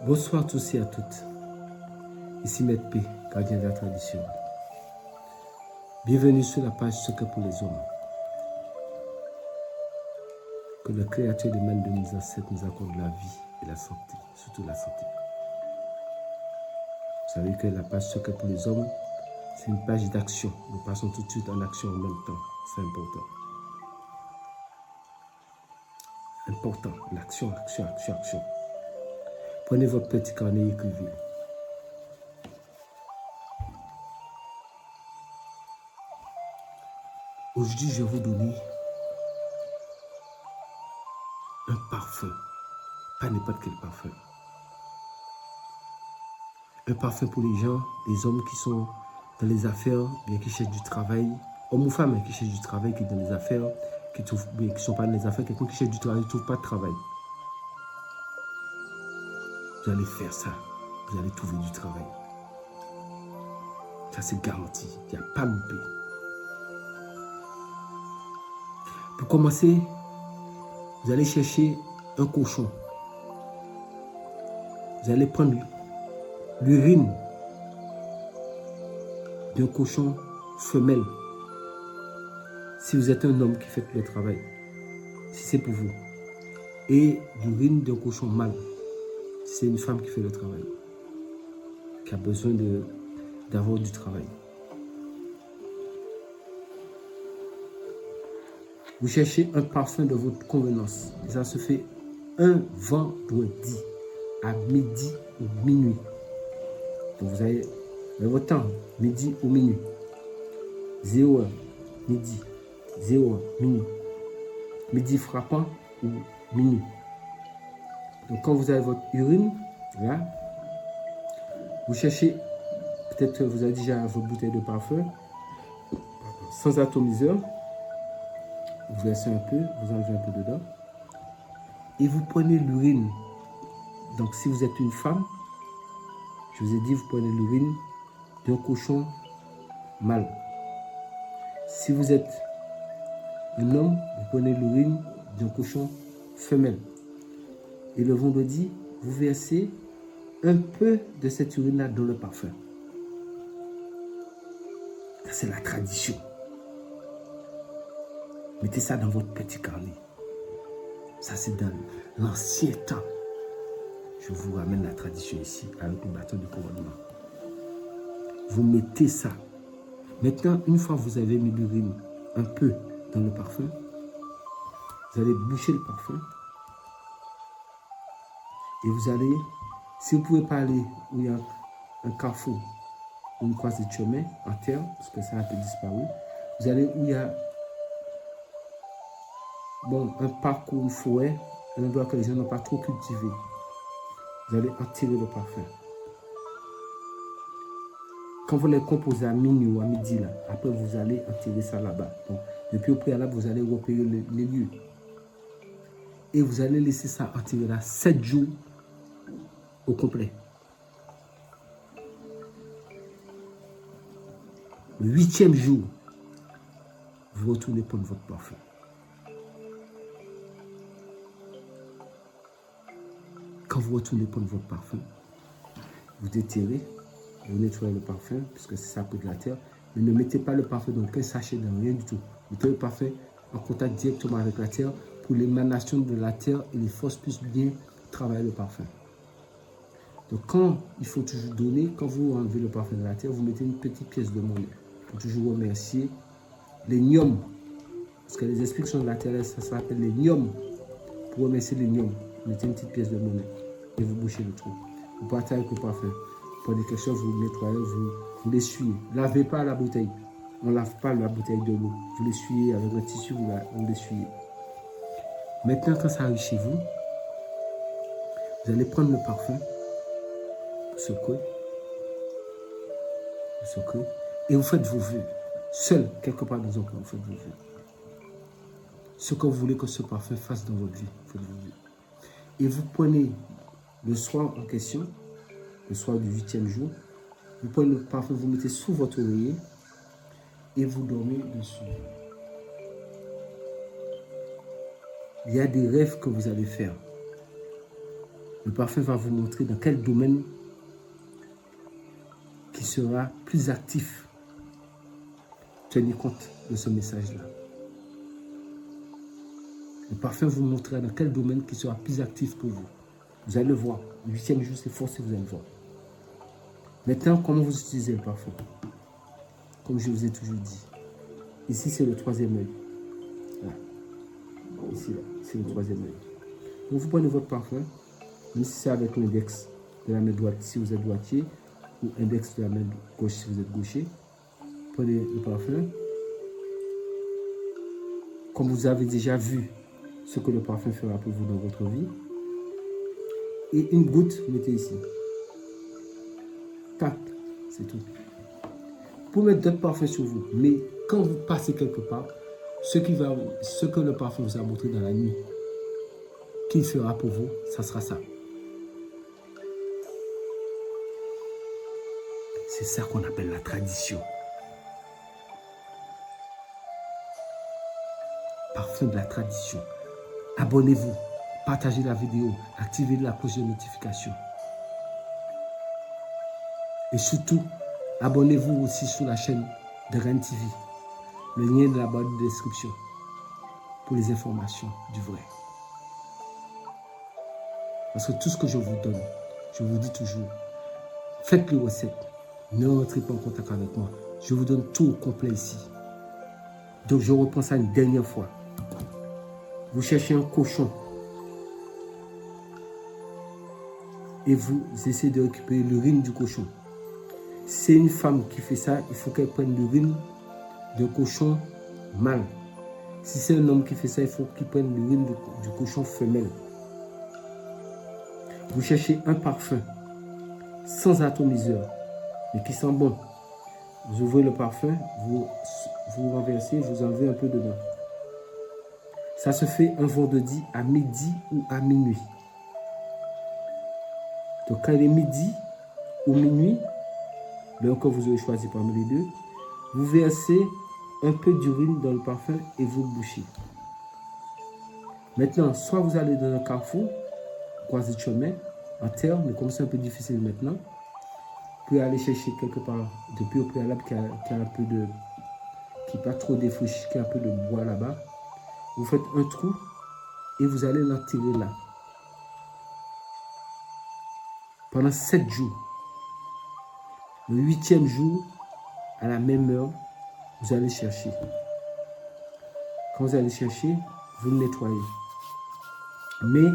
Bonsoir à tous et à toutes. Ici Maître P, gardien de la tradition. Bienvenue sur la page Secret pour les hommes. Que le Créateur des mains de nos ancêtres nous accorde la vie et la santé, surtout la santé. Vous savez que la page Secret pour les hommes, c'est une page d'action. Nous passons tout de suite en action en même temps. C'est important. Important. L'action, action, action, action. Prenez votre petit carnet et écrivez. Aujourd'hui, je vais vous donner un parfum. Pas n'importe quel parfum. Un parfum pour les gens, les hommes qui sont dans les affaires, bien qui cherchent du travail. Hommes ou femmes qui cherchent du travail, qui sont dans les affaires, qui ne sont pas dans les affaires. Quelqu'un qui cherche du travail ne trouve pas de travail. Vous allez faire ça. Vous allez trouver du travail. Ça, c'est garanti. Il n'y a pas loupé. Pour commencer, vous allez chercher un cochon. Vous allez prendre l'urine d'un cochon femelle. Si vous êtes un homme qui fait le travail, si c'est pour vous. Et l'urine d'un cochon mâle. Si c'est une femme qui fait le travail, qui a besoin d'avoir du travail. Vous cherchez un parfum de votre convenance. Et ça se fait un vendredi à midi ou minuit. Donc vous avez votre temps, midi ou minuit. 0 heure, midi, 0 heure, minuit. Midi frappant ou minuit. Donc quand vous avez votre urine, là, vous cherchez, peut-être que vous avez déjà votre bouteille de parfum, sans atomiseur. Vous laissez un peu, vous enlevez un peu dedans. Et vous prenez l'urine. Donc si vous êtes une femme, je vous ai dit, vous prenez l'urine d'un cochon mâle. Si vous êtes un homme, vous prenez l'urine d'un cochon femelle. Et le vendredi, vous versez un peu de cette urine-là dans le parfum. Ça, c'est la tradition. Mettez ça dans votre petit carnet. Ça, c'est dans l'ancien temps. Je vous ramène la tradition ici avec le bâton de couronnement. Vous mettez ça. Maintenant, une fois que vous avez mis l'urine un peu dans le parfum, vous allez boucher le parfum. Et vous allez, si vous ne pouvez pas aller où il y a un carrefour, une croisée de chemin en terre, parce que ça a un peu disparu, vous allez où il y a un parc ou une forêt, un endroit que les gens n'ont pas trop cultivé. Vous allez en tirer le parfum. Quand vous les composez à minuit ou à midi, là, après vous allez en tirer ça là-bas. Donc, depuis au préalable, vous allez repérer les lieux. Et vous allez laisser ça en tirer là 7 jours au complet. Le 8e jour, vous retournez prendre votre parfum. Quand vous retournez prendre votre parfum, vous déterrez, vous nettoyez le parfum, puisque c'est ça peu de la terre, mais ne mettez pas le parfum dans aucun sachet, dans rien du tout. Mettez le parfum en contact directement avec la terre pour l'émanation de la terre et les forces puissent bien travailler le parfum. Donc quand il faut toujours donner, quand vous enlevez le parfum de la terre, vous mettez une petite pièce de monnaie pour toujours remercier les gnomes. Parce que les esprits qui sont de la terre, ça s'appelle les gnomes. Pour remercier les gnomes, vous mettez une petite pièce de monnaie et vous bouchez le trou. Vous partez avec le parfum. Vous prenez quelque chose, vous le nettoyez, vous l'essuyez. Lavez pas la bouteille. On ne lave pas la bouteille de l'eau. Vous l'essuyez avec un tissu, vous l'essuyez. Maintenant, quand ça arrive chez vous, vous allez prendre le parfum, secouer, et vous faites vos vœux. Seul, quelque part dans un coin, vous faites vos vœux. Ce que vous voulez que ce parfum fasse dans votre vie, faites vos vœux. Et vous prenez le soir en question, le soir du 8e jour, vous prenez le parfum, vous mettez sous votre oreiller et vous dormez dessus. Il y a des rêves que vous allez faire. Le parfum va vous montrer dans quel domaine qui sera plus actif. Tenez compte de ce message-là. Le parfum vous montrera dans quel domaine qui sera plus actif pour vous. Vous allez le voir. Le 8e jour, c'est forcé, vous allez le voir. Maintenant, comment vous utilisez le parfum? Comme je vous ai toujours dit. Ici, c'est le 3e œil. Là. Ici, là, c'est le 3e œil. Donc, vous prenez votre parfum, même si c'est avec l'index de la main droite si vous êtes droitier, ou index de la main gauche si vous êtes gaucher. Prenez le parfum. Comme vous avez déjà vu ce que le parfum fera pour vous dans votre vie. Et une goutte, mettez ici. Tac, c'est tout. Vous pouvez mettre d'autres parfums sur vous, mais quand vous passez quelque part, ce que le parfum vous a montré dans la nuit, qu'il fera pour vous, ça sera ça. C'est ça qu'on appelle la tradition. Parfum de la tradition. Abonnez-vous, partagez la vidéo, activez la cloche de notification. Et surtout, abonnez-vous aussi sur la chaîne de Rennes TV. Le lien est dans la barre de description pour les informations du vrai. Parce que tout ce que je vous donne, je vous dis toujours, faites les recettes. Ne rentrez pas en contact avec moi. Je vous donne tout au complet ici. Donc je reprends ça une dernière fois. Vous cherchez un cochon. Et vous essayez de récupérer l'urine du cochon. Si c'est une femme qui fait ça, il faut qu'elle prenne l'urine d'un cochon mâle. Si c'est un homme qui fait ça, il faut qu'il prenne l'urine du cochon femelle. Vous cherchez un parfum sans atomiseur, mais qui sent bon. Vous ouvrez le parfum, vous renversez, vous enlevez un peu dedans. Ça se fait un vendredi à midi ou à minuit. Donc quand il est midi ou minuit, l'heure que vous aurez choisi parmi les deux, vous versez un peu d'urine dans le parfum et vous le bouchez. Maintenant, soit vous allez dans un carrefour, croisez de chemin, en terre, mais comme c'est un peu difficile maintenant, vous pouvez aller chercher quelque part depuis au préalable qui n'est pas trop défriché, qui a un peu de bois là-bas. Vous faites un trou et vous allez l'enterrer là. Pendant 7 jours. Le 8e jour, à la même heure, vous allez chercher. Quand vous allez chercher, vous le nettoyez. Mais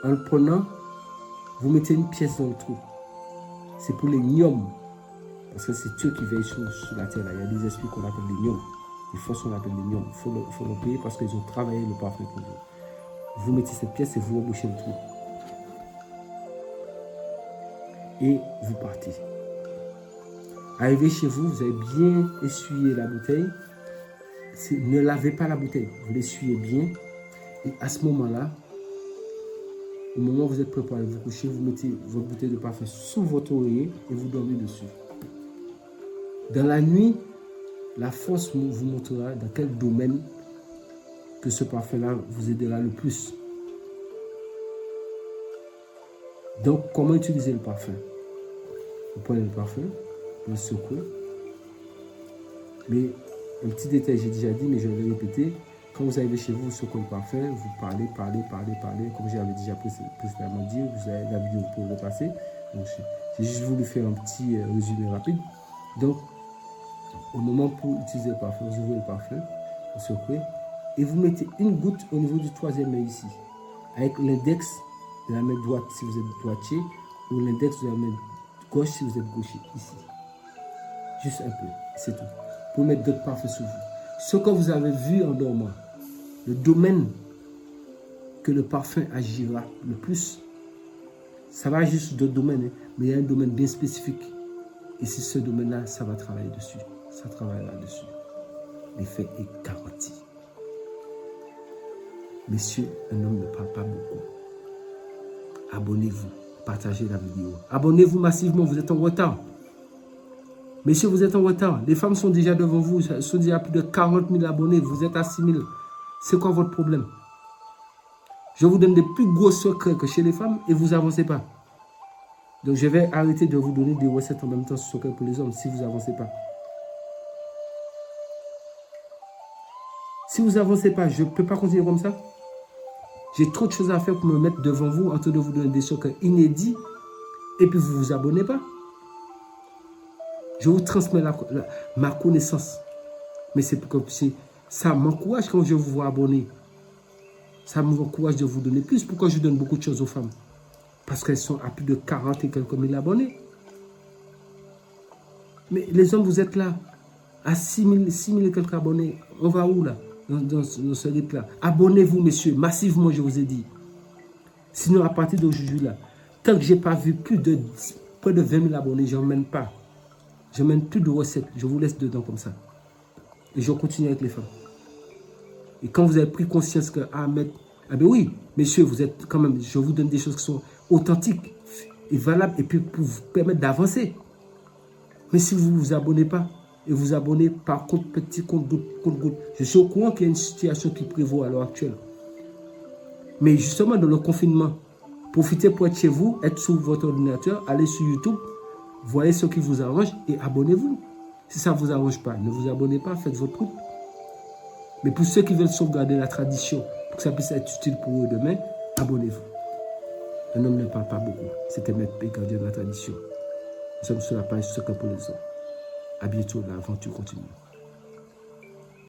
en le prenant, vous mettez une pièce dans le trou. C'est pour les gnomes. Parce que c'est eux qui veillent sur la terre. Là. Il y a des esprits qu'on appelle les gnomes. Les forces qu'on appelle les gnomes. Il faut le payer parce qu'ils ont travaillé le parfum pour vous. Vous mettez cette pièce et vous rebouchez le trou. Et vous partez. Arrivé chez vous, vous avez bien essuyé la bouteille. Ne lavez pas la bouteille. Vous l'essuyez bien. Et à ce moment-là, au moment où vous êtes prêt pour aller vous coucher, vous mettez votre bouteille de parfum sous votre oreiller et vous dormez dessus. Dans la nuit, la force vous montrera dans quel domaine que ce parfum-là vous aidera le plus. Donc, comment utiliser le parfum? Vous prenez le parfum, vous le secouez. Mais, un petit détail, j'ai déjà dit, mais je vais le répéter. Quand vous arrivez chez vous, vous secouez le parfum, vous parlez. Comme j'avais déjà précédemment dit, vous avez la vidéo pour repasser. Donc, j'ai juste voulu faire un petit résumé rapide. Donc, au moment pour utiliser le parfum, vous ouvrez le parfum, vous secouez, et vous mettez une goutte au niveau du 3e œil ici, avec l'index de la main droite si vous êtes droitier, ou l'index de la main gauche si vous êtes gaucher, ici. Juste un peu, c'est tout. Vous pouvez mettre d'autres parfums sur vous. Ce que vous avez vu en dormant, le domaine que le parfum agira le plus, ça va agir sur d'autres domaines, hein, mais il y a un domaine bien spécifique. Et c'est ce domaine-là, ça va travailler dessus. Ça travaille là-dessus. L'effet est garanti. Messieurs, un homme ne parle pas beaucoup. Abonnez-vous, partagez la vidéo. Abonnez-vous massivement, vous êtes en retard. Messieurs, vous êtes en retard. Les femmes sont déjà devant vous, sont déjà à plus de 40 000 abonnés. Vous êtes à 6 000. C'est quoi votre problème? Je vous donne des plus gros secrets que chez les femmes et vous n'avancez pas. Donc, je vais arrêter de vous donner des recettes en même temps sur secret pour les hommes si vous n'avancez pas. Si vous n'avancez pas, je ne peux pas continuer comme ça. J'ai trop de choses à faire pour me mettre devant vous en train de vous donner des secrets inédits et puis vous ne vous abonnez pas. Je vous transmets ma connaissance. Mais c'est comme si ça m'encourage quand je vous vois abonner. Ça m'encourage de vous donner plus. Pourquoi je donne beaucoup de choses aux femmes? Parce qu'elles sont à plus de 40 et quelques mille abonnés. Mais les hommes, vous êtes là, à 6 000 et quelques abonnés. On va où là, dans ce rythme-là? Abonnez-vous, messieurs, massivement, je vous ai dit. Sinon, à partir d'aujourd'hui, là, tant que je n'ai pas vu près de 20 000 abonnés, je n'emmène pas. Je n'emmène plus de recettes. Je vous laisse dedans comme ça. Et je continue avec les femmes. Et quand vous avez pris conscience que Ahmed, ah ben oui, messieurs, vous êtes quand même, je vous donne des choses qui sont authentiques et valables et puis pour vous permettre d'avancer. Mais si vous ne vous abonnez pas, et vous abonnez par compte petit, compte goutte, je suis au courant qu'il y a une situation qui prévaut à l'heure actuelle. Mais justement, dans le confinement, profitez pour être chez vous, être sur votre ordinateur, allez sur YouTube, voyez ce qui vous arrange et abonnez-vous. Si ça ne vous arrange pas, ne vous abonnez pas, faites votre truc. Mais pour ceux qui veulent sauvegarder la tradition, pour que ça puisse être utile pour eux demain, abonnez-vous. Un homme ne parle pas beaucoup. C'était Maître P, gardien de la tradition. Nous sommes sur la page Secret pour les hommes. À bientôt, l'aventure continue.